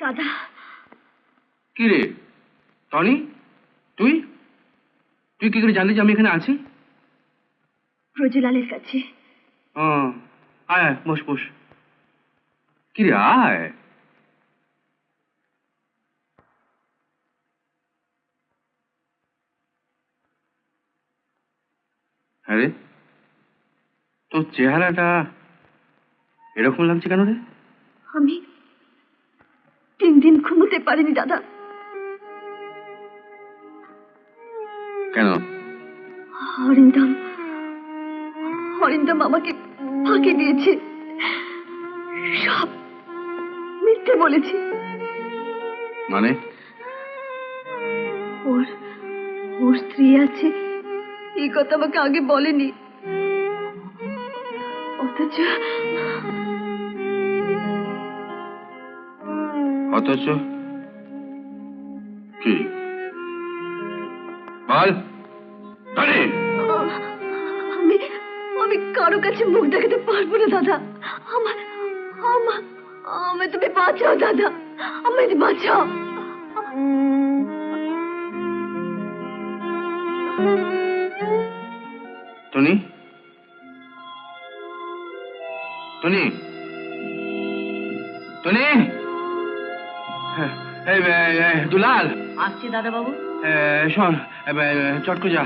দাদা। কি রে টনি, তুই তুই কি করে জানলি যে আমি এখানে আছি? ব্রজলালের কাছে। আয় আয়, বস বস। কি রে, আয়। হ্যাঁ রে, তোর চেহারাটা এরকম লাগছে কেন রে? আমি 3 দিন ঘুমোতে পারিনি দাদা। কেন? অরিন্দম আমাকে ফাঁকি দিয়েছে, সব মিথ্যে বলেছে। মানে? ওর স্ত্রী আছে এই কথা আমাকে আগে বলেনি, অথচ কি বল? আমি কারো কাছে মুখ দেখাতে পারবো না দাদা। আমায় তুমি বাঁচাও দাদা, আমায় বাঁচাও। টনি, টনি, টনি, দুলাল আসছি দাদা বাবু। শোন, চট করে যা,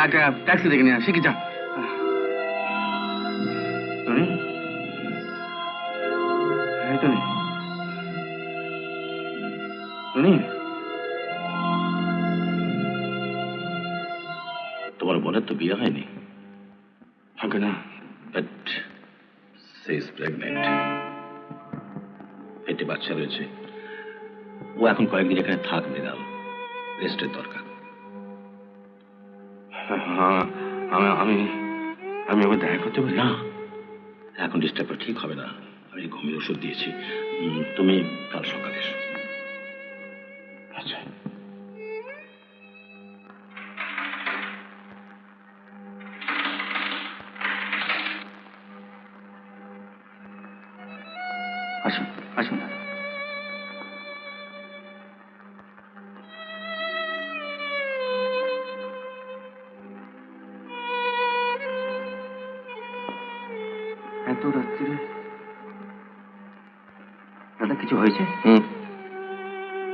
একটা ট্যাক্সি দেখে নিয়ে শিখে যা। টনি, টনি, টনি, তোমার বোনের তো বিয়ে হয়নি? হবে না। বাট সে ইজ প্রেগনেন্ট, পেটে বাচ্চা রয়েছে। ও এখন কয়েকদিন এখানে থাক, মৃণাল, রেস্টের দরকার। আমি আবার দেখা করতে পারি না? এখন ডিস্টার্ব ঠিক হবে না। আমি ঘুমের ওষুধ দিয়েছি, তুমি কাল সকালে এসো। আচ্ছা। আসুন আসুন দাদা। এত রাত্রিরে দাদা, কিছু হয়েছে?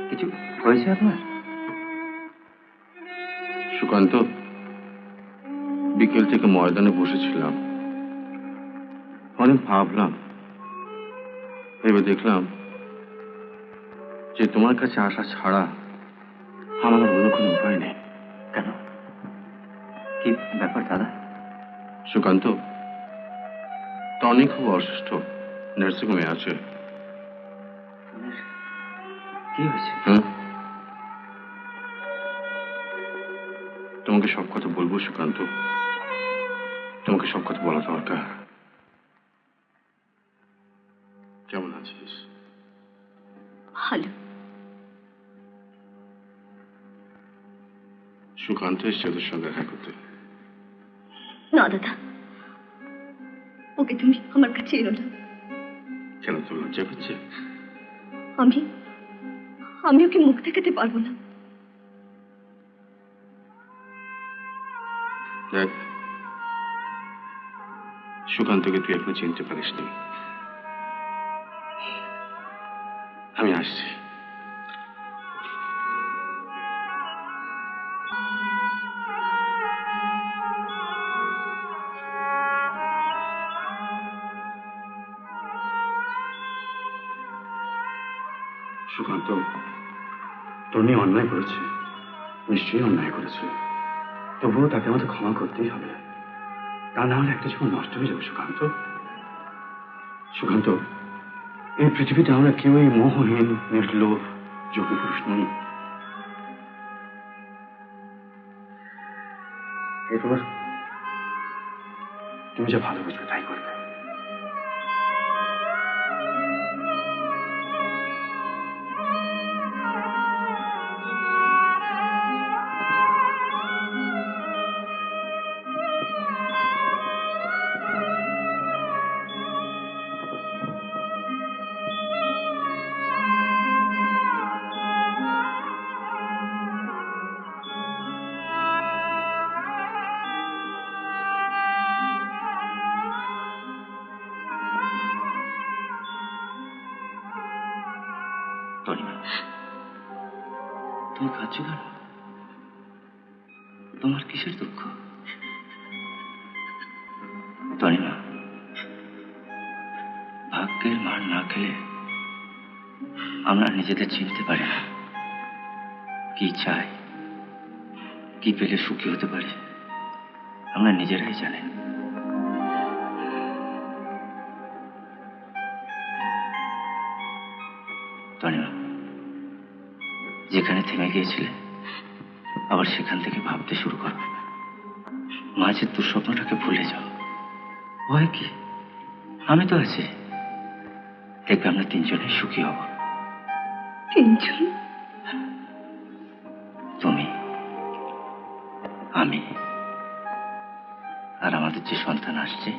কিছু হয়েছে আপনার? সুকান্ত, বিকেল থেকে ময়দানে বসেছিলাম, অনেক ভাবলাম, ভেবে দেখলাম যে তোমার কাছে আসা ছাড়া আমার অন্য কোনো উপায় নেই। কেন, কি ব্যাপার দাদা? সুকান্ত, টনি খুব অসুস্থ, নার্সিংহোমে আছে। কি হয়েছে? তোমাকে সব কথা বলবো সুকান্ত, তোমাকে সব কথা বলা দরকার। কেমন আছিস? ভালো। সুকান্ত এসছে ওদের সঙ্গে দেখা করতে। না দাদা, ওকে তুমি আমার কাছে এনো না। কেন, তোর লজ্জা করছে? আমি ওকে মুখ দেখাতে পারবো না। দেখ, সুকান্তকে তুই এখনো চিনতে পারিসনি। আমি আসছি। সুকান্ত, টনি অন্যায় করেছে, নিশ্চয়ই অন্যায় করেছে, তবুও তাকে আমাদের ক্ষমা করতেই হবে, তা না হলে একটা জীবন নষ্ট হয়ে যাবে। সুকান্ত, সুকান্ত, এই পৃথিবীতে আমরা কেউই মোহহীন, নির্লোভ, যোগ্য পুরুষ নই। এরপর তুমি যা ভালো বুঝবে তাই করবে। তনিমা, তুমি কাঁদছো কেন? তোমার কিসের দুঃখ? তনিমা, ভাগ্যের মার না খেলে আমরা নিজেদের চিনতে পারি না। কি চাই, কি পেলে সুখী হতে পারি, আমরা নিজেরাই জানি। তনিমা, যেখানে থেমে গিয়েছিলে আবার সেখান থেকে ভাবতে শুরু করো। মাঝের দুঃস্বপ্নটাকে ভুলে যাও। ভয় কি? আমি তো আছি। দেখবে আমরা তিনজনে সুখী হব। তিনজন? তুমি, আমি, আর আমাদের যে সন্তান আসছে।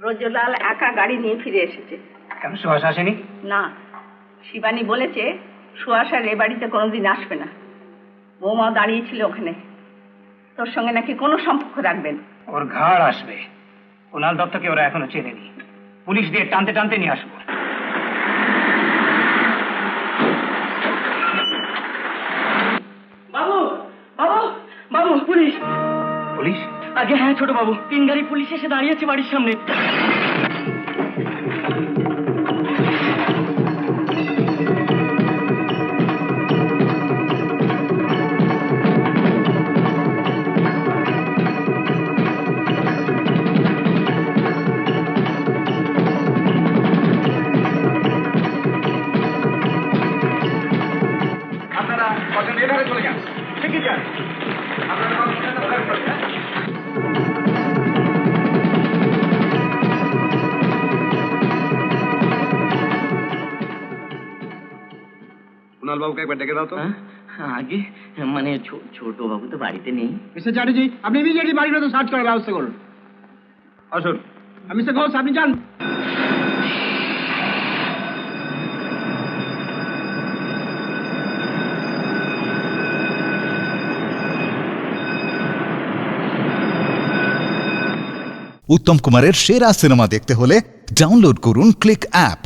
রোজলাল একা গাড়ি নিয়ে ফিরে এসেছে। কেন সুহাস আসেনি? না, শিবানী বলেছে সুহাস আর এ বাড়িতে কোনোদিন আসবে না। বৌমাও দাঁড়িয়েছিল ওখানে, তোর সঙ্গে নাকি কোনো সম্পর্ক রাখবেন। ওর ঘাড় আসবে। কুণাল দত্তকে ওরা এখনো চেনেনি। পুলিশ দিয়ে টানতে টানতে নিয়ে আসবো। বাবু, বাবু, বাবু, পুলিশ! পুলিশ? আগে হ্যাঁ ছোট বাবু, 3 গাড়ি পুলিশ এসে দাঁড়িয়েছে বাড়ির সামনে। আপনারা কজন এভাবে চলে যান, ঠিকই যান। আপনারা চলে যান। কুণাল বাবুকে একবার ডেকে দাও তো। আগে মানে ছোট বাবু তো বাড়িতে নেই। মিস্টার চ্যাটার্জি, আপনি ইমিডিয়েটলি বাড়িগুলো সার্চ করার ব্যবস্থা করুন। আসুন। মিস্টার ঘোষ, আপনি যান। উত্তম কুমারের সেরা সিনেমা দেখতে হলে ডাউনলোড করুন ক্লিক অ্যাপ।